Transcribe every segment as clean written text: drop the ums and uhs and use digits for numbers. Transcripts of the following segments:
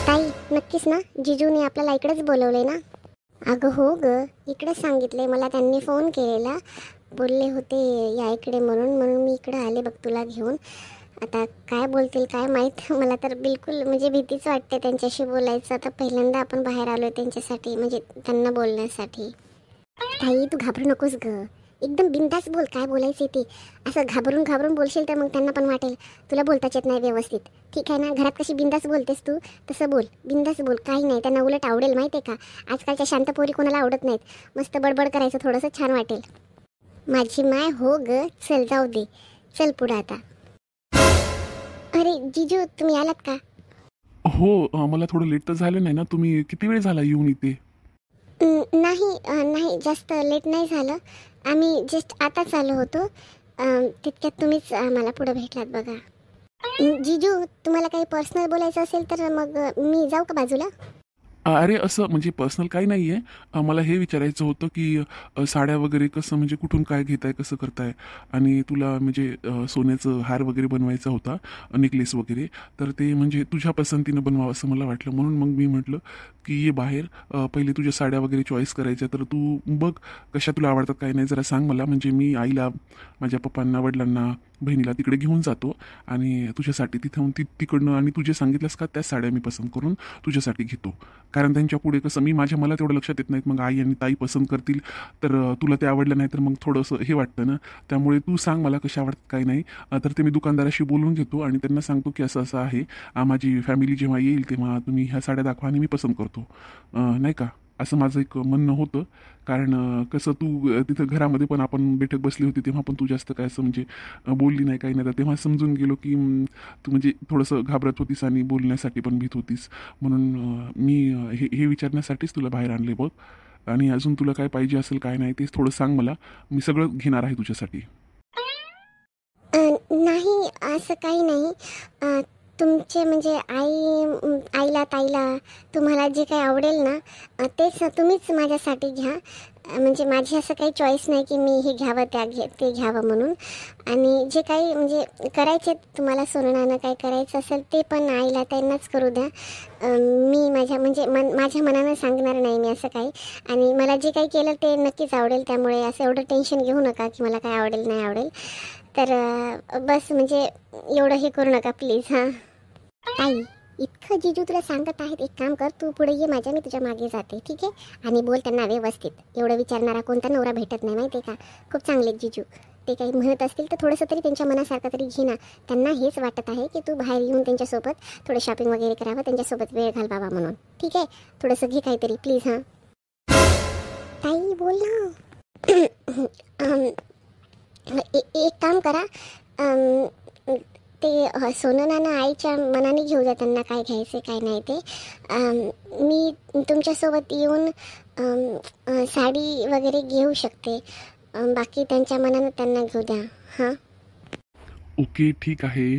ताई नक्कीच ना, जिजूने आपल्याला इकडेच बोलवले ना? अगं हो ग, इकडेच सांगितले मला, त्यांनी फोन केलेला, बोलले होते या इकडे म्हणून म्हणून मी इकडे आले बघ तुला घेऊन. आता काय बोलतील काय माहीत, मला तर बिलकुल म्हणजे भीतीच वाटते त्यांच्याशी बोलायचं. आता पहिल्यांदा आपण बाहेर आलोय त्यांच्यासाठी, म्हणजे त्यांना बोलण्यासाठी. ताई तू घाबरू नकोस ग, एकदम बिंदास बोल, काय बोलायचं ते. असं घाबरून घाबरून बोलशील तर मग त्यांना पण वाटेल तुला बोलताच येत नाही व्यवस्थित. ठीक आहे ना, घरात कशी बिंदास बोलतेस तू तसं बोल, बिंदास बोल, काही नाही, त्यांना उलट आवडेल माहिती आहे का. आजकालच्या शांत पोरी कोणाला आवडत नाहीत, मस्त बडबड करायचं थोडंसं, छान वाटेल. माझी माय हो ग, चल जाऊ दे, चल पुढं आता. अरे जिजू तुम्ही आलात का? हो, मला थोडं लेट तर झालं नाही ना? तुम्ही किती वेळ झाला येऊन इथे? नाही नाही, जास्त लेट नाही झालं, आम्ही जस्ट आताच आलो होतो. तितक्यात तुम्हीच मला पुढे भेटलात बघा. जीजू तुम्हाला काही पर्सनल बोलायचं असेल तर मग मी जाऊ का बाजूला? अरे असं म्हणजे पर्सनल काही नाही आहे. मला हे विचारायचं होतं की साड्या वगैरे कसं म्हणजे कुठून काय घेताय, कसं करताय? आणि तुला म्हणजे सोन्याचं हार वगैरे बनवायचा होता, नेकलेस वगैरे. तर ते म्हणजे तुझ्या पसंतीनं बनवावं असं मला वाटलं, म्हणून मग मी म्हटलं की ये बाहेर, पहिले तुझ्या साड्या वगैरे चॉईस करायच्या. तर तू बघ कशा तुला आवडतात, काही नाही जरा सांग मला, म्हणजे मी आईला, माझ्या पप्पांना, वडिलांना, बहिणीला तिकडे घेऊन जातो आणि तुझ्यासाठी तिथं तिकडनं, आणि तुझे सांगितलंस का त्या साड्या मी पसंत करून तुझ्यासाठी घेतो. कारण त्यांच्या पुढे कसं मला तेवढं लक्षात येत नाहीत, मग आई आणि ताई पसंत करतील तर तुला ते आवडलं नाही तर मग थोडंसं हे वाटतं ना. त्यामुळे तू सांग मला कशा आवडतात काही नाही. तर ते मी दुकानदाराशी बोलून घेतो आणि त्यांना सांगतो की असं असं आहे, माझी फॅमिली जेव्हा येईल तेव्हा तुम्ही ह्या साड्या दाखवा आणि मी पसंत करतो, नाही का, असं माझं एक म्हणणं होतं. कारण कसं तू तिथं घरामध्ये पण आपण बैठक बसली होती तेव्हा पण तू जास्त काय असं म्हणजे बोलली नाही, काही नाही. तर तेव्हा समजून गेलो की तू म्हणजे थोडंसं घाबरत होतीस आणि बोलण्यासाठी पण भीत होतीस, म्हणून मी हे हे विचारण्यासाठीच तुला बाहेर आणले बघ. आणि अजून तुला काय पाहिजे असेल काय नाही तेच थोडं सांग मला, मी सगळं घेणार आहे तुझ्यासाठी. नाही असं काही नाही. तुमचे म्हणजे आईला ताईला तुम्हाला जे काही आवडेल ना, तेच तुम्हीच माझ्यासाठी घ्या. म्हणजे माझी असं काही चॉईस नाही की मी हे घ्यावं ते घ्यावं म्हणून. आणि जे काही म्हणजे करायचे तुम्हाला सोनानं काय करायचं असेल ते पण आईला त्यांनाच करू द्या. मी माझ्या म्हणजे माझ्या मनानं सांगणार नाही मी असं काही. आणि मला जे काही केलं ते नक्कीच आवडेल, त्यामुळे असं एवढं टेन्शन घेऊ नका की मला काय आवडेल नाही आवडेल. तर बस म्हणजे एवढं हे करू नका प्लीज. हां ताई, इतकं जिजू तुला सांगत आहेत, एक काम कर, तू पुढे ये माझ्या, मी तुझ्या मागे जाते, ठीक आहे? आणि बोल त्यांना व्यवस्थित, एवढं विचारणारा कोणता नवरा भेटत नाही माहिती आहे का. खूप चांगले जिजू, ते काही म्हणत असतील तर थोडंसं तरी त्यांच्या मनासारखं तरी घे ना. त्यांना हेच वाटत आहे की तू बाहेर येऊन त्यांच्यासोबत थोडं शॉपिंग वगैरे करावं, त्यांच्यासोबत वेळ घालवावा म्हणून, ठीक आहे? थोडंसं घे काहीतरी प्लीज. हां ताई बोल ना. एक काम करा, ते सोनं नाणं आईच्या मनाने घेऊ द्या, त्यांना काय घ्यायचं काय नाही ते. मी तुमच्यासोबत येऊन साडी वगैरे घेऊ शकते. बाकी त्यांच्या मनानं त्यांना घेऊ द्या. हां ओके ठीक आहे.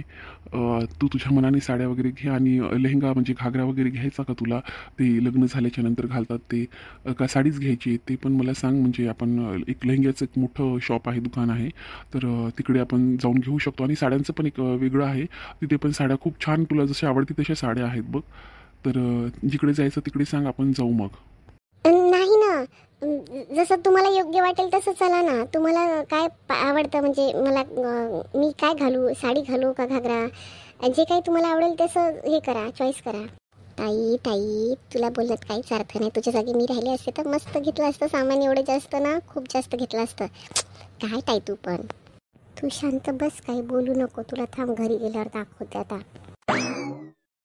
तू तुझ्या मनाने साड्या वगैरे घे, आणि लेहंगा म्हणजे घागरा वगैरे घ्यायचा का तुला? ते लग्न झाल्याच्या नंतर घालतात ते, का साडीच घ्यायची आहे ते पण मला सांग. म्हणजे आपण एक लेहंग्याचं एक मोठं शॉप आहे, दुकान आहे, तर तिकडे आपण जाऊन घेऊ शकतो. आणि साड्यांचं पण एक वेगळं आहे, तिथे पण साड्या खूप छान, तुला जशा आवडतील तशा साड्या आहेत बघ. तर जिकडे जायचं तिकडे सांग, आपण जाऊ मग. नाही ना, जसं तुम्हाला योग्य वाटेल तसं चला ना. तुम्हाला काय आवडतं म्हणजे मला मी काय घालू, साडी घालू का घागरा, जे काही तुम्हाला आवडेल तसं हे करा, चॉईस करा. ताई ताई तुला बोलत काहीच अर्थ नाही, तुझ्या जागी मी राहिले असते तर मस्त घेतलं असतं सामान, एवढं जास्त ना, खूप जास्त घेतलं असतं. काय ताई तू पण, तू शांत बस, काही बोलू नको, तुला थांब घरी गेल्यावर दाखवते आता.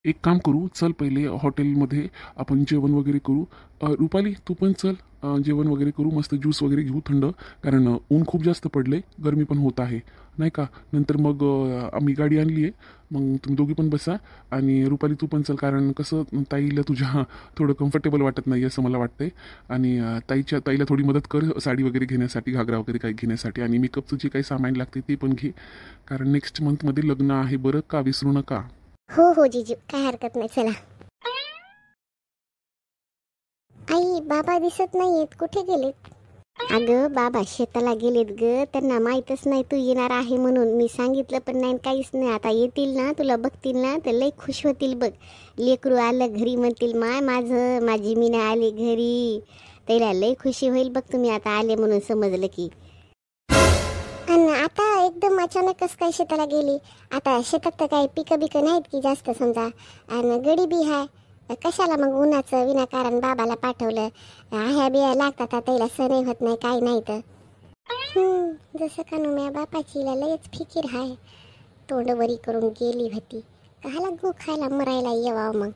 एक काम करू, चल पहिले हॉटेलमध्ये आपण जेवण वगैरे करू. रुपाली तू पण चल, जेवण वगैरे करू, मस्त ज्यूस वगैरे घेऊ थंड, कारण ऊन खूप जास्त पडले, गरमी पण होत आहे नाही का. नंतर मग आम्ही गाडी आणली आहे, मग तुम्ही दोघी पण बसा. आणि रुपाली तू पण चल, कारण कसं ताईला तुझ्या थोडं कम्फर्टेबल वाटत नाही असं मला वाटतंय. आणि ताईला थोडी मदत कर साडी वगैरे घेण्यासाठी, घागरा वगैरे काही घेण्यासाठी, आणि मेकअपचं जे काही सामान लागते ते पण घे, कारण नेक्स्ट मंथमध्ये लग्न आहे बरं का, विसरू नका. हो हो जीजू, काय हरकत नाही, चला. आई बाबा दिसत नाहीयेत, कुठे गेलेत? अगं बाबा शेताला गेलेत ग, त्यांना माहीतच नाही तू येणार आहे म्हणून. मी सांगितलं पण नाही काहीच नाही. आता येतील ना, तुला बघतील ना तर लई खुश होतील बघ. लेकरू आलं घरी म्हणतील माय माझी मीना आली घरी. त्याला लई खुशी होईल बघ तुम्ही आता आले म्हणून समजलं की. आणि आता एकदम अचानकच काय शेताला गेली. आता शेतात तर काही पिकं बिकं नाहीत की जास्त समजा, आणि गडी बी आहे. कशाला मग उन्हाचं विनाकारण बाबाला पाठवलं. ह्या बिया लागतात त्याला सणही होत नाही काही नाही तर. जसं का म्या बापाचीला लयच फिकीर आहे. तोंडवरी करून गेली होती. काला गो खायला मरायला येवावं मग.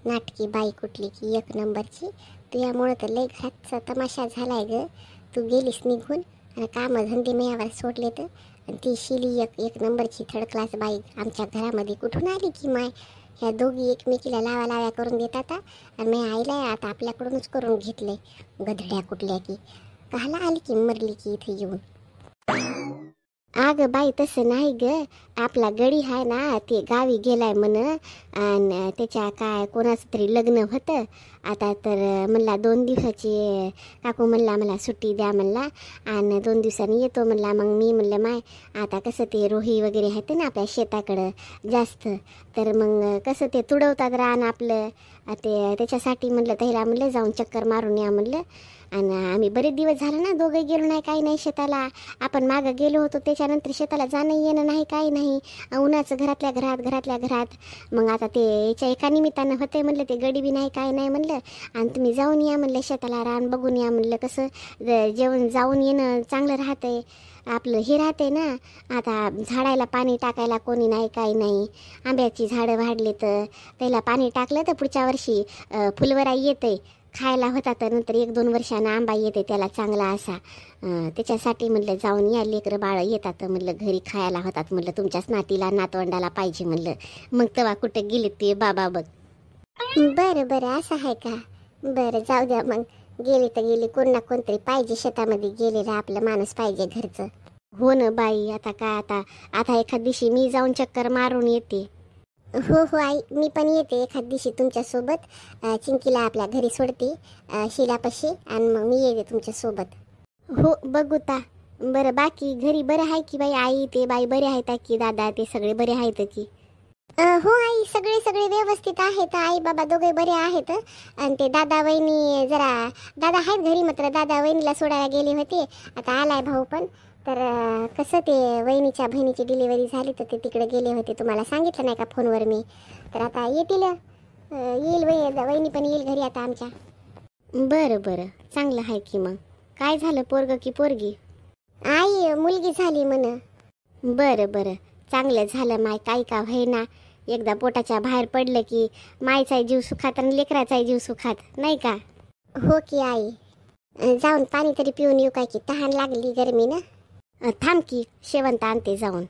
नाटकी बाई कुठली की एक नंबरची. तुझ्यामुळं तर लय घरातचा तमाशा झालाय ग. तू गेलीस निघून आणि कामं धंदे मेयावर सोडले तर. आणि ती शिली एक नंबरची थर्ड क्लास बाई आमच्या घरामध्ये कुठून आली की माय. ह्या दोघी एकमेकीला लाव्या करून देतात आणि मी आईला आता आपल्याकडूनच करून घेतले. गधड्या कुठल्या की काला आली की मरली की इथे येऊन. अगं बाई तसं नाही ग. आपला गडी आहे ना ते गावी गेलाय म्हण, आणि त्याच्या काय कोणाचं तरी लग्न होतं. आता तर म्हणला 2 दिवसाची काकू म्हणला मला सुट्टी द्या म्हणला, आणि 2 दिवसांनी येतो म्हणला. मग मी म्हणलं माय आता कसं ते रोही वगैरे आहेत ना आपल्या शेताकडं जास्त, तर मग कसं ते तुडवतात रान आपलं. ते त्याच्यासाठी म्हणलं त्याला म्हणलं जाऊन चक्कर मारून या म्हणलं. आणि आम्ही बरेच दिवस झालं ना दोघे गेलो नाही काही नाही शेताला. आपण मागं गेलो होतो त्याच्यानंतर शेताला जाणं येणं नाही काही नाही. उन्हाचं घरातल्या घरात. मग आता ते याच्या एका निमित्तानं होते म्हणलं, ते गडी बी नाही काय नाही म्हणलं. आणि तुम्ही जाऊन या म्हणलं शेताला, रान बघून या म्हणलं. कसं जेवण जाऊन येणं चांगलं राहतंय आपलं हे राहते ना. आता झाडाला पाणी टाकायला कोणी नाही काही नाही. आंब्याची झाडं वाढले तर त्याला पाणी टाकलं तर पुढच्या वर्षी फुलवरा येते खायला होता. तर नंतर 1-2 वर्षानं आंबा येते त्याला चांगला असा. त्याच्यासाठी म्हटलं जाऊन या, लेकरं बाळं येतात म्हणलं घरी खायला होतात म्हणलं. तुमच्याच नातीला नातवंडाला पाहिजे म्हणलं. मग तेव्हा कुठं गेले ते बाबा बघ. बरं असं आहे का. बरं जाऊ द्या मग. गेली तर गेली, कोण ना कोणतरी पाहिजे शेतामध्ये गेलेला आपलं माणूस पाहिजे घरचं. हो ना बाई. आता काय आता एखाद दिवशी मी जाऊन चक्कर मारून येते. हो आई मी पण येते एखाद दिवशी तुमच्यासोबत. चिंकीला आपल्या घरी सोडते शिलापाशी, आणि मग मी येते तुमच्यासोबत. हो बघू ता. बरं बाकी घरी बरं आहे की बाई, आई ते बाई बरे आहेत की, दादा ते सगळे बरे आहेत की. हो आई सगळे व्यवस्थित आहेत. आई बाबा दोघे बरे आहेत. आणि ते दादा वहिनी जरा दादा आहेत घरी, मात्र दादा वहिनीला सोडायला गेले होते. आता आलाय भाऊ पण. तर कसं ते वहिनीच्या बहिणीची डिलिव्हरी झाली तर ते तिकडे गेले होते. तुम्हाला सांगितलं नाही का फोनवर मी. तर आता येतील, येईल वहिनी पण येईल घरी आता आमच्या. बरं चांगलं आहे की. मग काय झालं, पोरग की पोरगी. आई मुलगी झाली म्हण. बरं चांगलं झालं माय. काही का होईना, एकदा पोटाच्या बाहेर पडलं की मायचाही जीव सुखात आणि लेकराचाही जीव सुखात नाही का. हो की आई. जाऊन पाणी तरी पिऊन येऊ काय की, तहान लागली गरमी ना. थांब की शेवंता आणते जाऊन.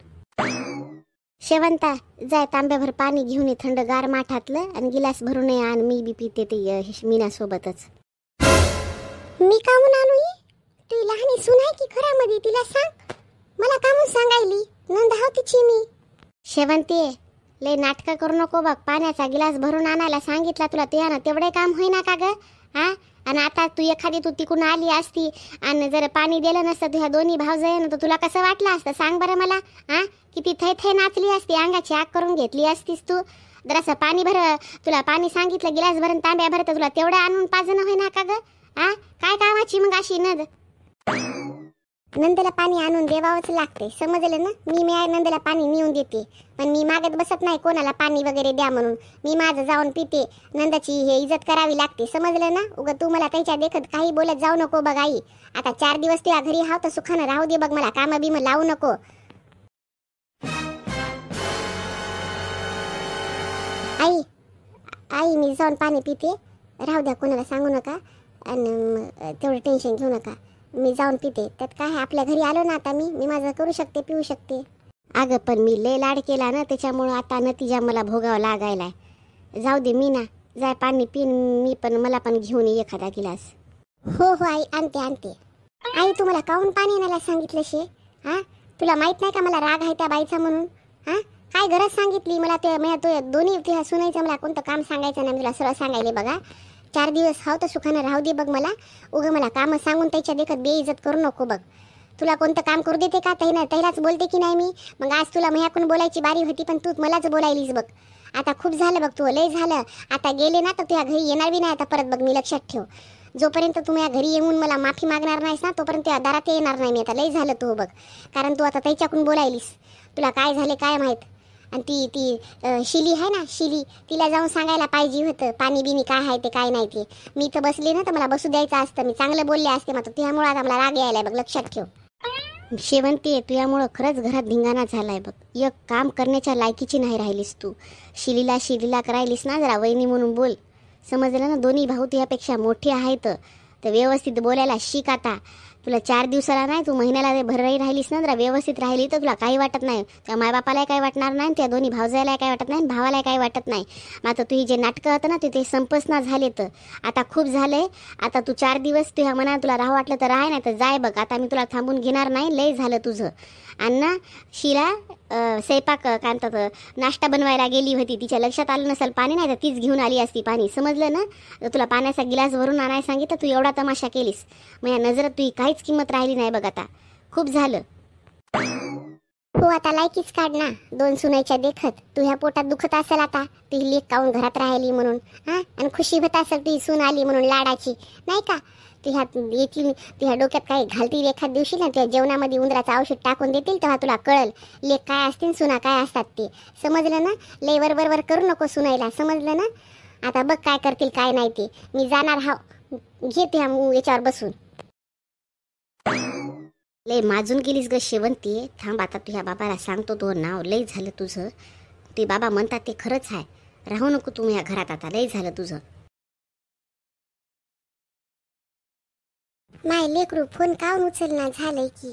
शेवंता जाय तांब्याभर पाणी घेऊन ये थंडगार माठातलं, आणि गिलास भरून ये आण. मी बी पिते ते मीनासोबतच. मी कामून आणू ये. तू लहानी सून आहे की घरामध्ये, तिला सांग. मला कामून सांगायली नंद हाव तिची मी. शेवंती लय नाटकं करू नको बघ. पाण्याचा गिलास भरून आणायला सांगितला तुला, ते ना तेवढे काम होईना का ग. हा आणि आता तू तिकडून आली असती आणि जर पाणी दिलं नसतं तुझ्या दोन्ही भावजयानं तर तुला कसं वाटलं असतं सांग बरं मला. हा किती थै नाचली असती, अंगाची आग करून घेतली असतीस तू. जरासं पाणी तुला पाणी सांगितलं गिलास भरून तांब्या भर, तर तुला तेवढं आणून पाजणं होईना का ग. हा काय कामाची मग अशी नद. नंदला पाणी आणून देवावंच लागते समजलं ना. मी नंदला पाणी नेऊन देते, पण मी मागत बसत नाही कोणाला पाणी वगैरे द्या म्हणून. मी माझं जाऊन पिते. नंदाची हे इज्जत करावी लागते समजलं ना. उगा तू मला त्याच्या देखत काही बोलत जाऊ नको बघ आई. आता 4 दिवस तुझ्या घरी हाव तर सुखानं राहू दे बघ. मला कामं बिमं लावू नको. आई मी जाऊन पाणी पिते. राहू द्या कोणाला सांगू नका, आणि तेवढं टेन्शन घेऊ नका. मी जाऊन पिते. त्यात काय आपल्या घरी आलो ना आता मी माझं करू शकते पिऊ शकते. अगं पण मी लय लाड केला ना त्याच्यामुळं आता नतीजा मला भोगावा लागायलाय. जाऊ दे मी ना जाय पाणी पिन मी पण. मला पण घेऊन ये एखादा गिलास. हो आई आणते. आई तुम्हाला काऊन पाणी आणायला सांगितलं शे. हा तुला माहित नाही का मला राग आहे त्या बाईचा म्हणून. हा काय गरज सांगितली मला. ते दोन्ही तुझ्या सुनायचं मला कोणतं काम सांगायचं नाही. तुला सरळ सांगायले बघा 4 दिवस हाव तर सुखानं राहू दे बघ मला. उगं मला कामं सांगून त्याच्या देखत बेइज्जत करू नको बघ. तुला कोणतं काम करू देते का? त्यालाच बोलते की नाही मी? मग आज तुला माझ्याकडून बोलायची बारी होती, पण तू मलाच बोलायलीस बघ. आता खूप झालं बघ, तू लय झालं. आता गेले ना तर तुझ्या घरी येणार बी नाही आता परत बघ, मी लक्षात ठेव. जोपर्यंत तू माझ्या घरी येऊन मला माफी मागणार नाहीस ना, तोपर्यंत त्या दारात येणार नाही मी. आता लय झालं तू बघ, कारण तू आता त्याच्याकडून बोलायलीस. तुला काय झाले काय माहीत. आणि ती शिली आहे ना, शिली, तिला जाऊन सांगायला पाहिजे होतं पाणी बिनी काय आहे ते काय नाही ते. मी तर बसले ना तर मला बसू द्यायचं असतं, मी चांगलं बोलले असते. मात्र तुझ्यामुळं आता मला राग यायलाय बघ, लक्षात ठेव. शेवंती, तुझ्यामुळं खरंच घरात धिंगाणा झालाय बघ. एक काम करण्याच्या लायकीची नाही राहिलीस तू. शिलीला करायलीस ना, जरा वहिनी म्हणून बोल. समजलं ना? दोन्ही भाऊ तुझ्यापेक्षा मोठे आहेत तर व्यवस्थित बोलायला शिक आता. तुला 4 दिवसाला नाही, तू महिन्याला भरही राहिलीस ना, जरा व्यवस्थित राहिली तर तुला काही वाटत नाही. त्या मायबापालाही काही वाटणार नाही, त्या दोन्ही भावजायलाही काही वाटत नाही, भावालाही काही वाटत नाही. मात्र तुझी जे नाटकं होतं ना ते संपच ना झाले. तर आता खूप झालंय. आता तू 4 दिवस तुझ्या मनात तुला राहू वाटलं तर राह, नाही तर जाय बघ. आता मी तुला थांबून घेणार नाही, लय झालं तुझं. आणि ना शिला स्वयंपाक काय म्हणतात नाश्ता बनवायला गेली होती, तिच्या लक्षात आलं नसेल पाणी नाही तर तीच घेऊन आली असती पाणी. समजलं ना? तुला पाण्याचा गिलास भरून आणायला सांगितलं, तू एवढा तमाशा केलीस. मग या नजरात तुझी काहीच किंमत राहिली नाही बघ. आता खूप झालं. हो आता लायकीच काढ ना, 2 सुनायच्या देखत. तुझ्या पोटात दुखत असेल आता ती लेक काऊन घरात राहिली म्हणून, हा? आणि खुशी होत असेल ती सून आली म्हणून लाडाची, नाही का? तुझ्या डोक्यात काही घालतील एखाद दिवशी ना, तुझ्या जेवणामध्ये उंदराचं औषध टाकून देतील, तेव्हा तुला कळल लेक काय असतील सुना काय असतात ते. समजलं ना? लय वर करू नको सुनायला, समजलं ना? आता बघ काय करतील काय नाही ते. मी जाणार हाव, घेते याच्यावर बसून. लय माजून गेलीस ग शेवंती. थांब आता तुझ्या बाबाला सांगतो तो नाव. लय झालं तुझं. ते बाबा म्हणतात ते खरंच आहे. राहू नको तुम्ही या घरात आता, लय झालं तुझं. माय लेकरू फोन काऊन उचलना झालंय की?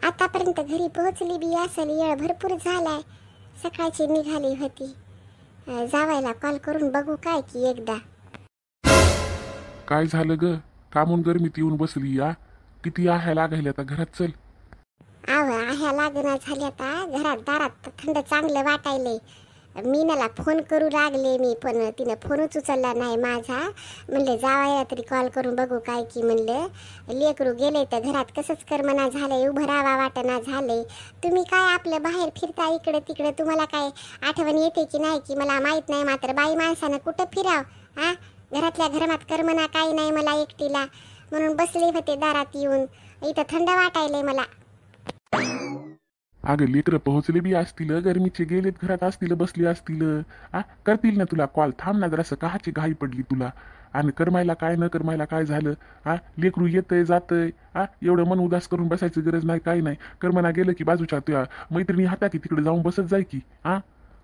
आतापर्यंत घरी पोहोचली बी असेल, येळ भरपूर झालाय. सकाळची निघाली होती. जावायला कॉल करून बघू काय की एकदा. काय झालं ग? कामून गरमीत येऊन बसली या? किती आहे लागायला आता घरात? चल. ह्या लागना झाल्या आता घरात दारात थंड चांगलं वाटायलंय. मीनाला फोन करू लागले मी, पण तिनं फोनच उचलला नाही माझा. म्हणलं जावायला तरी कॉल करून बघू काय की. म्हणलं लेकरू गेले तर घरात कसंच करमना झालंय, उभं राहावा वाटना झालंय. तुम्ही काय आपलं बाहेर फिरता इकडे तिकडे, तुम्हाला काय आठवण येते की नाही की मला माहीत नाही. मात्र बाई माणसानं कुठं फिराव, हा? घरातल्या घरात करमना काही नाही मला एकटीला, म्हणून बसले होते दारात येऊन. इथं थंड वाटायलंय मला. अगं लेकरं पोहोचले बी असतील, गरमीचे गेलेत घरात असतील, बसले असतील. करतील ना तुला कॉल. थांब ना जरासं, काहाची घाई पडली तुला? आणि करमायला काय न करमायला काय झालं? लेकरू येतंय जातंय, एवढं मन उदास करून बसायची गरज नाही, काही नाही. करमना गेलं की बाजूच्या तुझ्या मैत्रिणी हाता की तिकडे जाऊन बसत जाय की.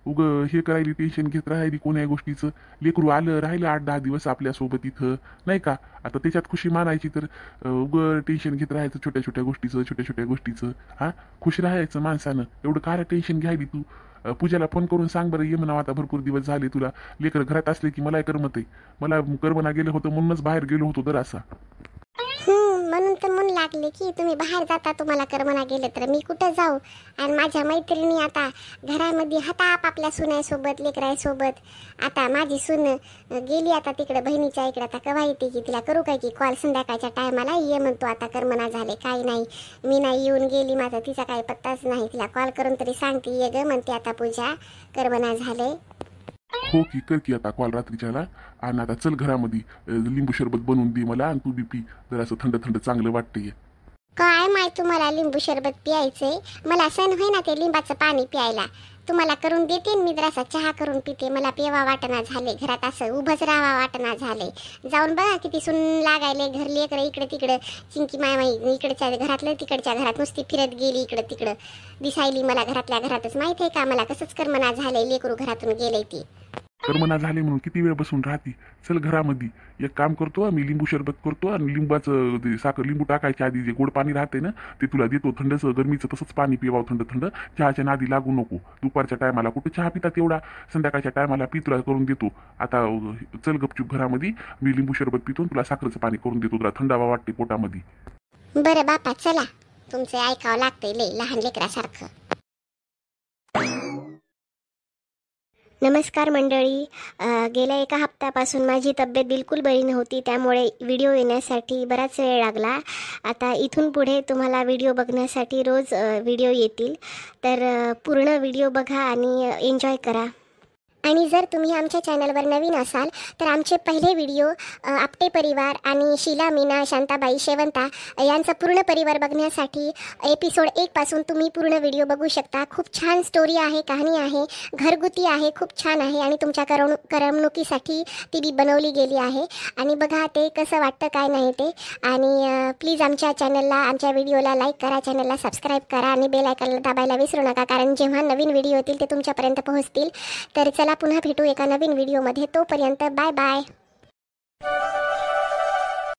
उग हे करायला टेन्शन घेत राहिली कोण्या गोष्टीचं. लेकरू आलं राहिलं 8-10 दिवस आपल्यासोबत इथं, नाही का? आता त्याच्यात खुशी मानायची तर उग टेन्शन घेत राहायचं छोट्या छोट्या गोष्टीचं. खुश राहायचं माणसानं. एवढं काय टेन्शन घ्यायली तू? पूजाला फोन करून सांग बरं, ये म्हणावं आता भरपूर दिवस झाले तुला. लेकर घरात असले की मला करमत आहे. मला करमना गेलं होतं म्हणूनच बाहेर गेलो होतो जरासा. म्हणून तर म्हणून लागले की तुम्ही बाहेर जाता, तुम्हाला करमना गेलं तर मी कुठं जाऊ. आणि माझ्या मैत्रिणी आता घरामध्ये हाता आपापल्या सुनायसोबत लेकरायसोबत. आता माझी सून गेली आता तिकडे बहिणीच्या इकडे. आता केव्हा येते की? तिला करू काय की कॉल संध्याकाळच्या टायमाला? ये म्हणतो आता करमना झाले काही नाही. मी नाही येऊन गेली, माझा तिचा काही पत्ताच नाही. तिला कॉल करून तरी सांगते ये ग म्हणते आता पूजा करमना झाले. हो की, कर की आता कॉल रात्रीच्याला. आणि आता चल घरामध्ये लिंबू सरबत बनवून दे मला, आणि तू बी पी जरासं थंड थंड चांगलं वाटतंय. काय माहित तुम्हाला लिंबू सरबत पियायचंय? मला सण होय ना ते लिंबाचं पाणी प्यायला. तुम्हाला करून देते, मी जरासा चहा करून पिते. मला पेवा वाटना झाले घरात, असं उभंच राहावा वाटना झाले. जाऊन बघा किती सुन लागायले घर लेकरं इकडे तिकडं. चिंकी माय इकडच्या घरातलं तिकडच्या घरात नुसती फिरत गेली इकडं तिकडं. दिसायली मला घरातल्या घरातच. माहित आहे का मला कसंच करमना झालंय, लेकरू घरातून गेले ती. करमना झाले म्हणून किती वेळ बसून राहते? चल घरामध्ये. एक काम करतो मी, लिंबू सरबत करतो आणि लिंबाचं ते साखर लिंबू टाकायच्या आधी जे गोड पाणी राहते ना ते तुला देतो थंडच. गरमीचं तसंच पाणी पिवावं थंड थंड. चहाच्या नादी लागू नको. दुपारच्या टायमाला कुठं चहा पितात एवढा? संध्याकाळच्या टायमाला पी, तुला करून देतो. आता चल गपचूप घरामध्ये. मी लिंबू सरबत पितो, तुला साखरेचं पाणी करून देतो. तुला थंडावा वाटते पोटामध्ये. बरं बापा चला, तुमचं ऐकावं लागतंय लय लहान लेकरासारखं. नमस्कार मंडळी. गेल्या एका हप्त्यापासून माझी तब्येत बिलकुल बरी नव्हती, त्यामुळे व्हिडिओ येण्यासाठी बराच वेळ लागला. आता इथून पुढे तुम्हाला व्हिडिओ बघण्यासाठी रोज व्हिडिओ येतील. तर पूर्ण व्हिडिओ बघा आणि एन्जॉय करा. आणि जर तुम्ही आमच्या चॅनलवर नवीन असाल तर आमचे पहिले व्हिडिओ आपटे परिवार आणि शीला, मीना, शांताबाई, शेवंता यांचा पूर्ण परिवार बघण्यासाठी एपिसोड 1 पासून तुम्ही पूर्ण व्हिडिओ बघू शकता. खूप छान स्टोरी आहे, कहाणी आहे, घरगुती आहे, खूप छान आहे आणि तुमच्या करमणुकीसाठी ती बनवली गेली आहे. आणि बघा ते कसं वाटतं काय नाही ते. आणि प्लीज आमच्या चॅनलला, आमच्या व्हिडिओला लाईक करा, चॅनलला सबस्क्राईब करा आणि बेल आयकॉनला दाबायला विसरू नका, कारण जेव्हा नवीन व्हिडिओ येतील ते तुमच्यापर्यंत पोहोचतील. तर चला पुन्हा भेटू एका नवीन व्हिडिओमध्ये. तोपर्यंत बाय बाय.